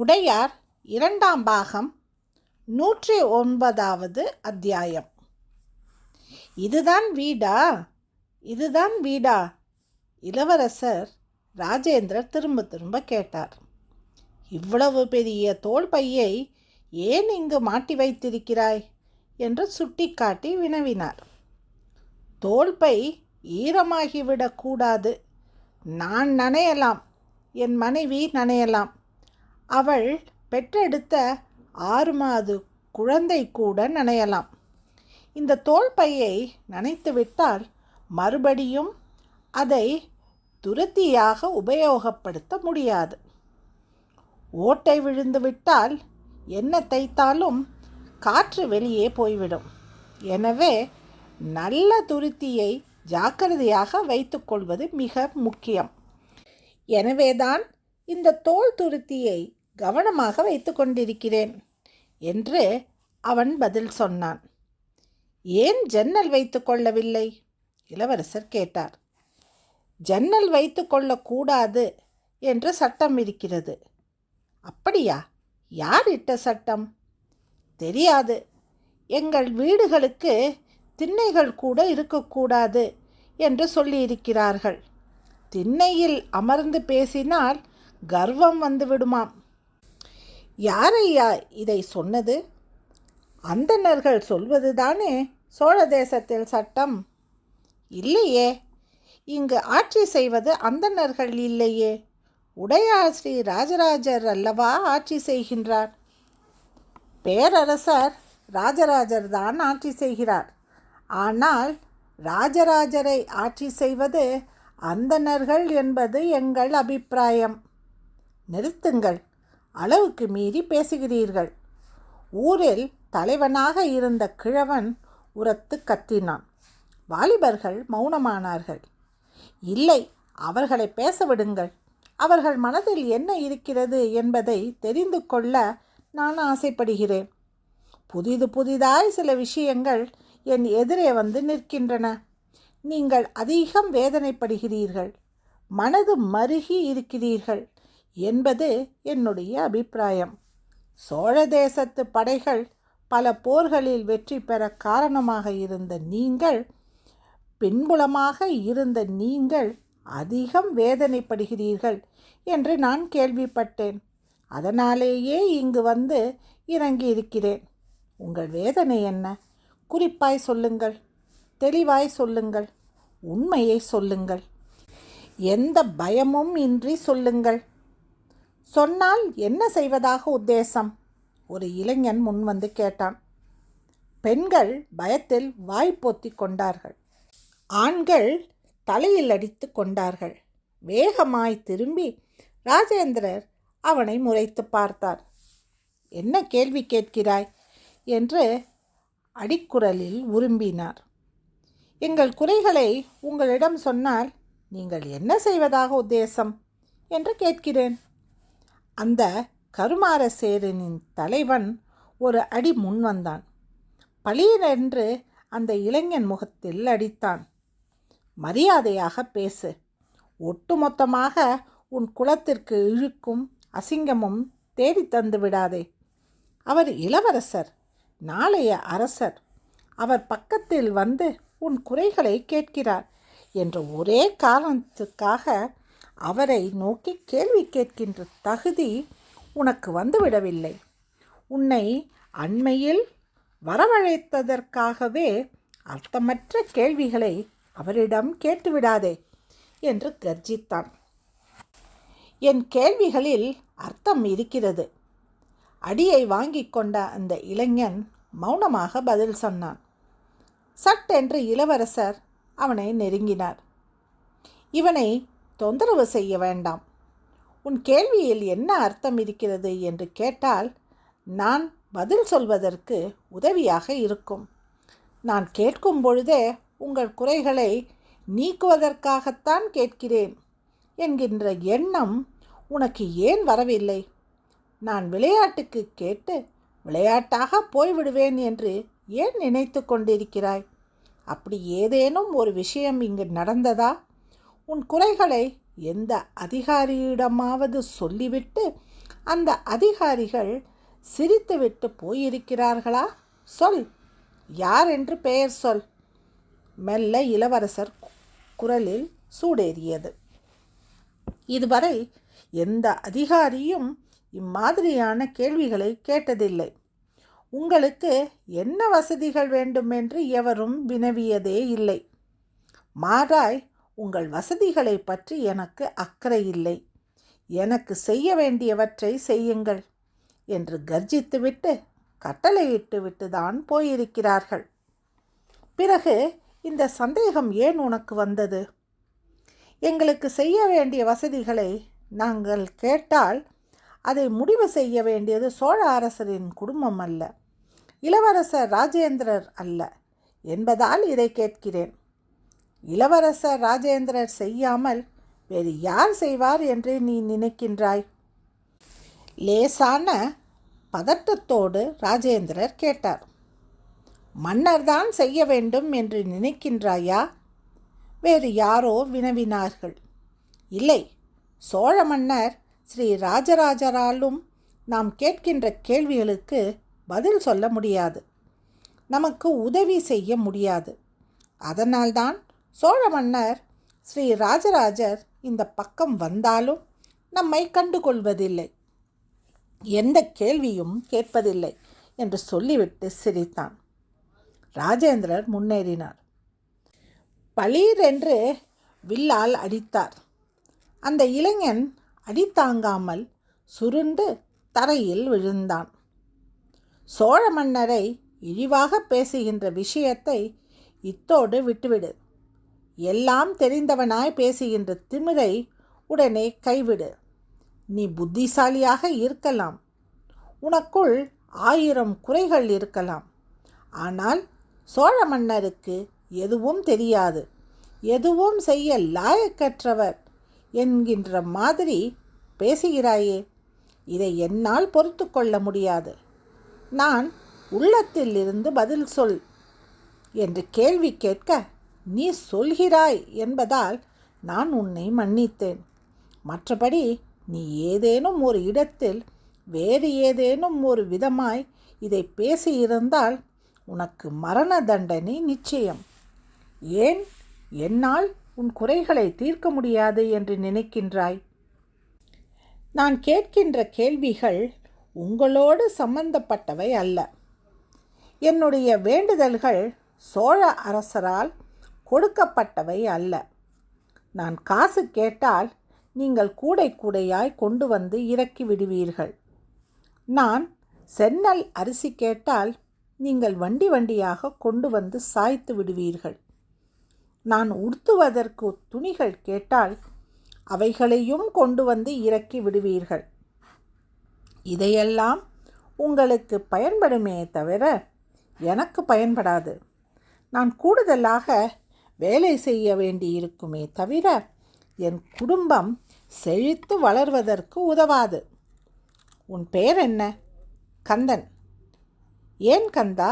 உடையார் இரண்டாம் பாகம் 109வது அத்தியாயம். இதுதான் வீடா? இதுதான் வீடா? இளவரசர் ராஜேந்திரர் திரும்ப திரும்ப கேட்டார். இவ்வளவு பெரிய தோள் பையை ஏன் இங்கு மாட்டி வைத்திருக்கிறாய் என்று சுட்டிக்காட்டி வினவினார். தோள்பை ஈரமாகிவிடக்கூடாது. நான் நனையலாம், என் மனைவி நனையலாம், அவள் பெற்றெடுத்த 6 மாத குழந்தை கூட நனையலாம். இந்த தோள் பையை நனைத்துவிட்டால் மறுபடியும் அதை துருத்தியாக உபயோகப்படுத்த முடியாது. ஓட்டை விழுந்துவிட்டால் என்ன தைத்தாலும் காற்று வெளியே போய்விடும். எனவே நல்ல துருத்தியை ஜாக்கிரதையாக வைத்துக்கொள்வது மிக முக்கியம். எனவேதான் இந்த தோல் துருத்தியை கவனமாக வைத்து கொண்டிருக்கிறேன் என்று அவன் பதில் சொன்னான். ஏன் ஜன்னல் வைத்து கொள்ளவில்லை? இளவரசர் கேட்டார். ஜன்னல் வைத்து கொள்ளக்கூடாது என்று சட்டம் இருக்கிறது. அப்படியா? யார் இட்ட சட்டம்? தெரியாது. எங்கள் வீடுகளுக்கு திண்ணைகள் கூட இருக்கக்கூடாது என்று சொல்லியிருக்கிறார்கள். திண்ணையில் அமர்ந்து பேசினால் கர்வம் வந்துவிடுமாம். யாரையா இதை சொன்னது? அந்தணர்கள் சொல்வதுதானே சோழ தேசத்தில் சட்டம்? இல்லையே, இங்கு ஆட்சி செய்வது அந்தணர்கள் இல்லையே. உடையார் ஸ்ரீ ராஜராஜர் அல்லவா ஆட்சி செய்கின்றார். பேரரசர் ராஜராஜர் தான் ஆட்சி செய்கிறார். ஆனால் ராஜராஜரை ஆட்சி செய்வது அந்தணர்கள் என்பது எங்கள் அபிப்பிராயம். நிறுத்துங்கள், அளவுக்கு மீறி பேசுகிறீர்கள். ஊரில் தலைவனாக இருந்த கிழவன் உரத்து கத்தினான். வாலிபர்கள் மௌனமானார்கள். இல்லை, அவர்களை பேசவிடுங்கள். அவர்கள் மனதில் என்ன இருக்கிறது என்பதை தெரிந்து கொள்ள நான் ஆசைப்படுகிறேன். புதிதாய் சில விஷயங்கள் என் எதிரே வந்து நிற்கின்றன. நீங்கள் அதிகம் வேதனைப்படுகிறீர்கள், மனது மருகி இருக்கிறீர்கள் என்பது என்னுடைய அபிப்பிராயம். சோழ தேசத்து படைகள் பல போர்களில் வெற்றி பெற காரணமாக இருந்த நீங்கள், பின்புலமாக இருந்த நீங்கள் அதிகம் வேதனைப்படுகிறீர்கள் என்று நான் கேள்விப்பட்டேன். அதனாலேயே இங்கு வந்து இறங்கியிருக்கிறேன். உங்கள் வேதனை என்ன? குறிப்பாய் சொல்லுங்கள், தெளிவாய் சொல்லுங்கள், உண்மையை சொல்லுங்கள், எந்த பயமும் இன்றி சொல்லுங்கள். சொன்னால் என்ன செய்வதாக உத்தேசம்? ஒரு இளைஞன் முன்வந்து கேட்டான். பெண்கள் பயத்தில் வாய் பொத்தி கொண்டார்கள். ஆண்கள் தலையில் அடித்து கொண்டார்கள். வேகமாய் திரும்பி ராஜேந்திரர் அவனை முறைத்து பார்த்தார். என்ன கேள்வி கேட்கிறாய் என்று அடிக்குரலில் உரும்பினார். எங்கள் குறைகளை உங்களிடம் சொன்னால் நீங்கள் என்ன செய்வதாக உத்தேசம் என்று கேட்கிறேன். அந்த கருமார சேரனின் தலைவன் ஒரு அடி முன் வந்தான். பளீரென்று அந்த இளைஞன் முகத்தில் அடித்தான். மரியாதையாக பேசு. ஒட்டுமொத்தமாக உன் குலத்திற்கு இழுக்கும் அசிங்கமும் தேடி தந்து விடாதே. அவர் இளவரசர், நாளைய அரசர். அவர் பக்கத்தில் வந்து உன் குறைகளை கேட்கிறார் என்ற ஒரே காரணத்துக்காக அவரை நோக்கி கேள்வி கேட்கின்ற தகுதி உனக்கு வந்துவிடவில்லை. உன்னை அண்மையில் வரவழைத்ததற்காகவே அர்த்தமற்ற கேள்விகளை அவரிடம் கேட்டுவிடாதே என்று கர்ஜித்தான். என் கேள்விகளில் அர்த்தம் இருக்கிறது. அடியை வாங்கி கொண்ட அந்த இளைஞன் மௌனமாக பதில் சொன்னான். சட்டென்று இளவரசர் அவனை நெருங்கினார். இவனை தொந்தரவு செய்ய வேண்டாம். உன் கேள்வியில் என்ன அர்த்தம் இருக்கிறது என்று கேட்டால் நான் பதில் சொல்வதற்கு உதவியாக இருக்கும். நான் கேட்கும் பொழுதே உங்கள் குறைகளை நீக்குவதற்காகத்தான் கேட்கிறேன் என்கின்ற எண்ணம் உனக்கு ஏன் வரவில்லை? நான் விளையாட்டுக்கு கேட்டு விளையாட்டாக போய்விடுவேன் என்று ஏன் நினைத்து கொண்டிருக்கிறாய்? அப்படி ஏதேனும் ஒரு விஷயம் இங்கு நடந்ததா? உன் குறைகளை எந்த அதிகாரியிடமாவது சொல்லிவிட்டு அந்த அதிகாரிகள் சிரித்துவிட்டு போயிருக்கிறார்களா? சொல், யார் என்று பெயர் சொல். மெல்ல இளவரசர் குரலில் சூடேறியது. இதுவரை எந்த அதிகாரியும் இம்மாதிரியான கேள்விகளை கேட்டதில்லை. உங்களுக்கு என்ன வசதிகள் வேண்டும் என்று எவரும் வினவியதே இல்லை. மாறாய், உங்கள் வசதிகளை பற்றி எனக்கு அக்கறை இல்லை, எனக்கு செய்ய வேண்டியவற்றை செய்யுங்கள் என்று கர்ஜித்துவிட்டு கட்டளையிட்டு விட்டு தான் போயிருக்கிறார்கள். பிறகு இந்த சந்தேகம் ஏன் உனக்கு வந்தது? எங்களுக்கு செய்ய வேண்டிய வசதிகளை நாங்கள் கேட்டால் அதை முடிவு செய்ய வேண்டியது சோழ அரசரின் குடும்பம் அல்ல, இளவரசர் ராஜேந்திரர் அல்ல என்பதால் இதை கேட்கிறேன். இளவரசர் ராஜேந்திரர் செய்யாமல் வேறு யார் செய்வார் என்று நீ நினைக்கின்றாய்? லேசான பதட்டத்தோடு ராஜேந்திரர் கேட்டார். மன்னர்தான் செய்ய வேண்டும் என்று நினைக்கின்றாயா? வேறு யாரோ வினவினார்கள். இல்லை, சோழ மன்னர் ஸ்ரீ ராஜராஜராலும் நாம் கேட்கின்ற கேள்விகளுக்கு பதில் சொல்ல முடியாது, நமக்கு உதவி செய்ய முடியாது. அதனால்தான் சோழ மன்னர் ஸ்ரீ ராஜராஜர் இந்த பக்கம் வந்தாலும் நம்மை கண்டுகொள்வதில்லை, எந்த கேள்வியும் கேட்பதில்லை என்று சொல்லிவிட்டு சிரித்தான். ராஜேந்திரர் முன்னேறினார். பளீரென்று வில்லால் அடித்தார். அந்த இளைஞன் அடித்தாங்காமல் சுருண்டு தரையில் விழுந்தான். சோழ மன்னரை இழிவாக பேசுகின்ற விஷயத்தை இத்தோடு விட்டுவிடு. எல்லாம் தெரிந்தவனாய் பேசுகின்ற திமிரை உடனே கைவிடு. நீ புத்திசாலியாக இருக்கலாம், உனக்குள் 1000 குறைகள் இருக்கலாம். ஆனால் சோழ மன்னருக்கு எதுவும் தெரியாது, எதுவும் செய்ய லாயக்கற்றவர் என்கின்ற மாதிரி பேசுகிறாயே, இதை என்னால் பொறுத்து கொள்ள முடியாது. நான் உள்ளத்தில் இருந்து பதில் சொல் என்று கேள்வி கேட்க நீ சொல்கிறாய் என்பதால் நான் உன்னை மன்னித்தேன். மற்றபடி நீ ஏதேனும் ஒரு இடத்தில் வேறு ஏதேனும் ஒரு விதமாய் இதை பேசியிருந்தால் உனக்கு மரண தண்டனை நிச்சயம். ஏன் என்னால் உன் குறைகளை தீர்க்க முடியாது என்று நினைக்கின்றாய்? நான் கேட்கின்ற கேள்விகள் உங்களோடு சம்பந்தப்பட்டவை அல்ல. என்னுடைய வேண்டுதல்கள் சோழ அரசரால் கொடுக்கப்பட்டவை அல்ல. நான் காசு கேட்டால் நீங்கள் கூடை கூடையாய் கொண்டு வந்து இறக்கி விடுவீர்கள். நான் செந்நெல் அரிசி கேட்டால் நீங்கள் வண்டி வண்டியாக கொண்டு வந்து சாய்த்து விடுவீர்கள். நான் உடுத்துவதற்கு துணிகள் கேட்டால் அவைகளையும் கொண்டு வந்து இறக்கி விடுவீர்கள். இதையெல்லாம் உங்களுக்கு பயன்படுமே தவிர எனக்கு பயன்படாது. நான் கூடுதலாக வேலை செய்ய வேண்டியிருக்குமே தவிர என் குடும்பம் செழித்து வளர்வதற்கு உதவாது. உன் பெயர் என்ன? கந்தன். ஏன் கந்தா?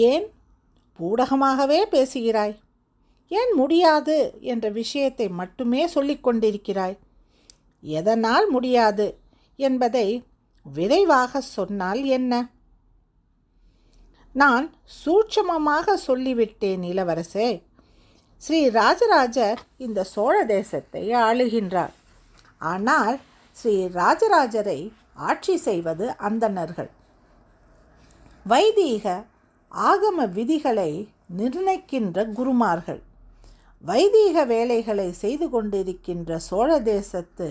ஏன் பூடகமாகவே பேசுகிறாய்? ஏன் முடியாது என்ற விஷயத்தை மட்டுமே சொல்லிக் கொண்டிருக்கிறாய்? எதனால் முடியாது என்பதை விரைவாக சொன்னால் என்ன? நான் சூட்சமமாக சொல்லிவிட்டேன் இளவரசே. ஸ்ரீ ராஜராஜர் இந்த சோழ தேசத்தை ஆளுகின்றார். ஆனால் ஸ்ரீ ராஜராஜரை ஆட்சி செய்வது அந்தணர்கள். வைதீக ஆகம விதிகளை நிர்ணயிக்கின்ற குருமார்கள். வைதீக வேலைகளை செய்து கொண்டிருக்கின்ற சோழ தேசத்து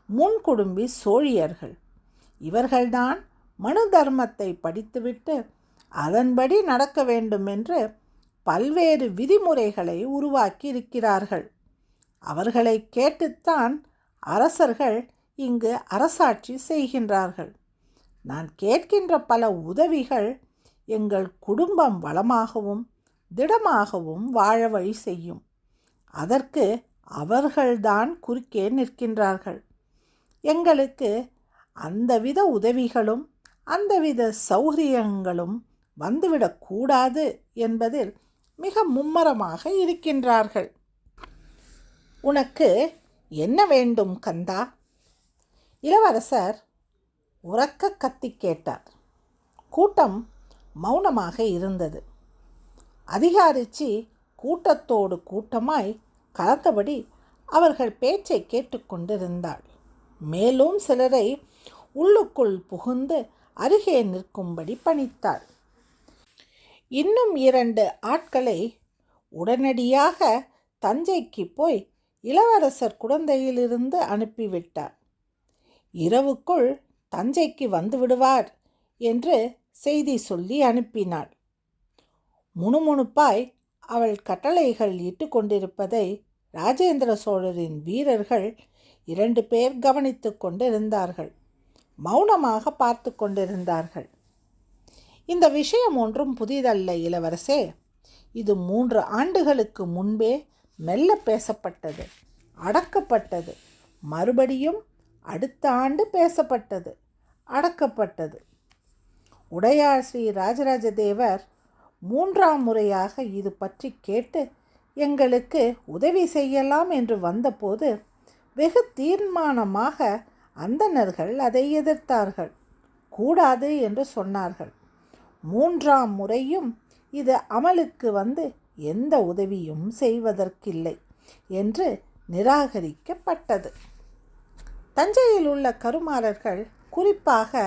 முன்குடும்பி சோழியர்கள். இவர்கள்தான் மனு தர்மத்தை படித்துவிட்டு அதன்படி நடக்க வேண்டுமென்று பல்வேறு விதிமுறைகளை உருவாக்கி இருக்கிறார்கள். அவர்களை கேட்டுத்தான் அரசர்கள் இங்கு அரசாட்சி செய்கின்றார்கள். நான் கேட்கின்ற பல உதவிகள் எங்கள் குடும்பம் வளமாகவும் திடமாகவும் வாழ வழி செய்யும். அதற்கு அவர்கள்தான் குறுக்கே நிற்கின்றார்கள். எங்களுக்கு அந்தவித உதவிகளும் அந்தவித சௌகரியங்களும் வந்துவிடக்கூடாது என்பதில் மிக மும்மரமாக இருக்கின்றார்கள். உனக்கு என்ன வேண்டும் கந்தா? இளவரசர் உரக்க கத்தி கேட்டார். கூட்டம் மௌனமாக இருந்தது. அதிகாரிச்சி கூட்டத்தோடு கூட்டமாய் கலந்தபடி அவர்கள் பேச்சை கேட்டுக்கொண்டிருந்தாள். மேலும் சிலரை உள்ளுக்குள் புகுந்து அருகே நிற்கும்படி பணித்தாள். இன்னும் 2 ஆட்களை உடனடியாக தஞ்சைக்கு போய் இளவரசர் குடந்தையிலிருந்து அனுப்பிவிட்டார். இரவுக்குள் தஞ்சைக்கு வந்து விடுவார் என்று செய்தி சொல்லி அனுப்பினாள். முணுமுணுப்பாய் அவள் கட்டளைகள் இட்டு கொண்டிருப்பதை ராஜேந்திர சோழரின் வீரர்கள் 2 பேர் கவனித்து கொண்டிருந்தார்கள். மௌனமாக பார்த்து கொண்டிருந்தார்கள். இந்த விஷயம் ஒன்றும் புதிதல்ல இளவரசே. இது 3 ஆண்டுகளுக்கு முன்பே மெல்ல பேசப்பட்டது, அடக்கப்பட்டது, மறுபடியும் அடுத்த ஆண்டு பேசப்பட்டது, அடக்கப்பட்டது. உடையார் ஸ்ரீ ராஜராஜ தேவர் 3ஆம் முறையாக இது பற்றி கேட்டு எங்களுக்கு உதவி செய்யலாம் என்று வந்தபோது வெகு தீர்மானமாக அந்தணர்கள் அதை எதிர்த்தார்கள். கூடாது என்று சொன்னார்கள். 3ஆம் முறையும் இது அமலுக்கு வந்து எந்த உதவியும் செய்வதற்கில்லை என்று நிராகரிக்கப்பட்டது. தஞ்சையில் உள்ள கருமாறர்கள், குறிப்பாக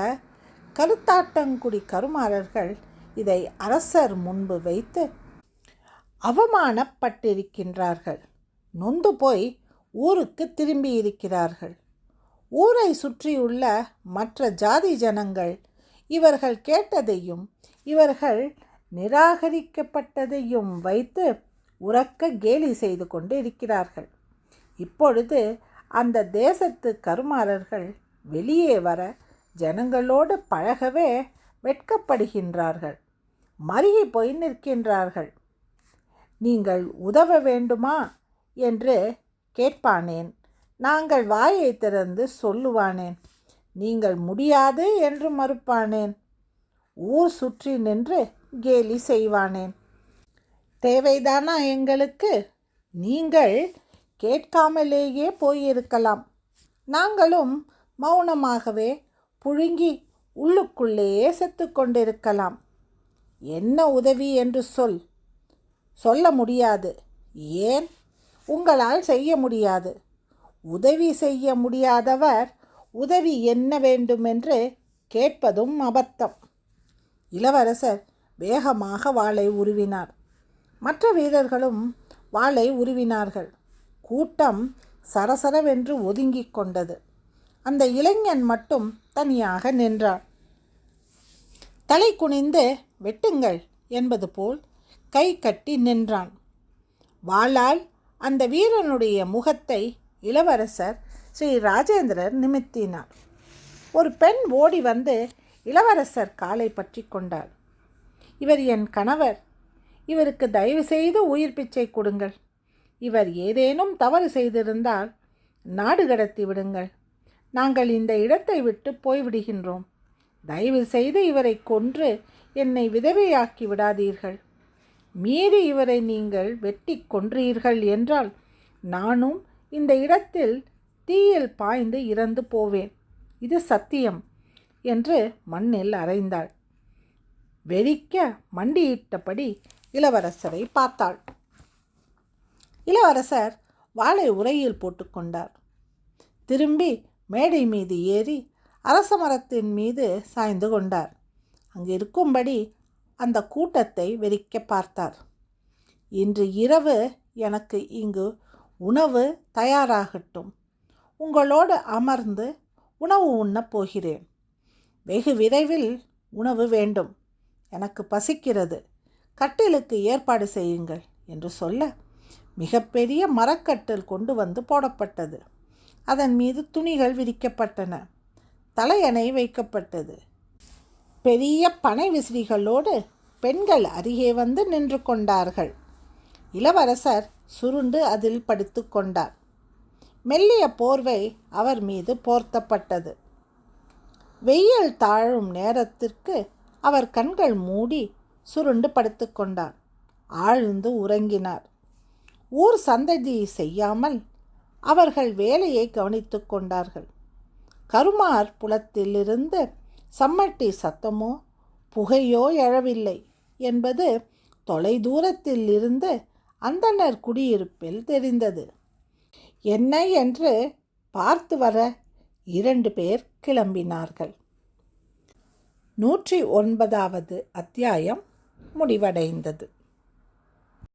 கருத்தாட்டங்குடி கருமாறர்கள் இதை அரசர் முன்பு வைத்து அவமானப்பட்டிருக்கின்றார்கள். நொந்து போய் ஊருக்கு திரும்பியிருக்கிறார்கள். ஊரை சுற்றியுள்ள மற்ற ஜாதி ஜனங்கள் இவர்கள் கேட்டதையும் இவர்கள் நிராகரிக்கப்பட்டதையும் வைத்து உரக்க கேலி செய்து கொண்டு இருக்கிறார்கள். இப்பொழுது அந்த தேசத்து கருமாறர்கள் வெளியே வர, ஜனங்களோடு பழகவே வெட்கப்படுகின்றார்கள். மருகி போய் நிற்கின்றார்கள். நீங்கள் உதவ வேண்டுமா என்று கேட்பானேன், நாங்கள் வாயை திறந்து சொல்லுவானேன். நீங்கள் முடியாது என்று மறுப்பானேன். ஊர் சுற்றி நின்று கேலி செய்வானேன். தேவைதானா எங்களுக்கு? நீங்கள் கேட்காமலேயே போயிருக்கலாம். நாங்களும் மௌனமாகவே புழுங்கி உள்ளுக்குள்ளேயே செத்து கொண்டிருக்கலாம். என்ன உதவி என்று சொல்ல முடியாது. ஏன், உங்களால் செய்ய முடியாது. உதவி செய்ய முடியாதவர் உதவி என்ன வேண்டுமென்று கேட்பதும் அபத்தம். இளவரசர் வேகமாக வாளை உருவினார். மற்ற வீரர்களும் வாளை உருவினார்கள். கூட்டம் சரசரவென்று ஒதுங்கிக் கொண்டது. அந்த இளைஞன் மட்டும் தனியாக நின்றான். தலை குனிந்து வெட்டுங்கள் என்பது போல் கை கட்டி நின்றான். வாளால் அந்த வீரனுடைய முகத்தை இளவரசர் ஸ்ரீ ராஜேந்திரர் நிமித்தினார். ஒரு பெண் ஓடி வந்து இளவரசர் காலை பற்றி கொண்டார். இவர் என் கணவர். இவருக்கு தயவு செய்து உயிர் பிச்சை கொடுங்கள். இவர் ஏதேனும் தவறு செய்திருந்தால் நாடு கடத்தி விடுங்கள். நாங்கள் இந்த இடத்தை விட்டு போய்விடுகின்றோம். தயவு செய்து இவரை கொன்று என்னை விதவையாக்கி விடாதீர்கள். மீறி இவரை நீங்கள் வெட்டி கொன்றீர்கள் என்றால் நானும் இந்த இடத்தில் தீயில் பாய்ந்து இறந்து போவேன். இது சத்தியம் என்று மண்ணில் அறைந்தாள். வெறிக்க மண்டியிட்டபடி இளவரசரை பார்த்தாள். இளவரசர் வாளை உறையில் போட்டுக்கொண்டார். திரும்பி மேடை மீது ஏறி அரச மரத்தின் மீது சாய்ந்து கொண்டார். அங்கு இருக்கும்படி அந்த கூட்டத்தை வெறிக்க பார்த்தார். இன்று இரவு எனக்கு இங்கு உணவு தயாராகட்டும். உங்களோடு அமர்ந்து உணவு உண்ணப் போகிறேன். வெகு விரைவில் உணவு வேண்டும். எனக்கு பசிக்கிறது. கட்டிலுக்கு ஏற்பாடு செய்யுங்கள் என்று சொல்ல மிகப்பெரிய மரக்கட்டில் கொண்டு வந்து போடப்பட்டது. அதன் மீது துணிகள் விரிக்கப்பட்டன. தலையணை வைக்கப்பட்டது. பெரிய பனை விசிறிகளோடு பெண்கள் அருகே வந்து நின்று கொண்டார்கள். இளவரசர் சுருண்டு அதில் படுத்து கொண்டார். மெல்லிய போர்வை அவர் மீது போர்த்தப்பட்டது. வெயில் தாழும் நேரத்திற்கு அவர் கண்கள் மூடி சுருண்டு படுத்து கொண்டார். ஆழ்ந்து உறங்கினார். ஊர் சந்ததி செய்யாமல் அவர்கள் வேலையை கவனித்து கொண்டார்கள். கருமார் புலத்திலிருந்து சம்மட்டி சத்தமோ புகையோ எழவில்லை என்பது தொலைதூரத்தில் இருந்து அந்தணர் குடியிருப்பில் தெரிந்தது. என்ன என்று பார்த்து வர 2 பேர் கிளம்பினார்கள். 109வது அத்தியாயம் முடிவடைந்தது.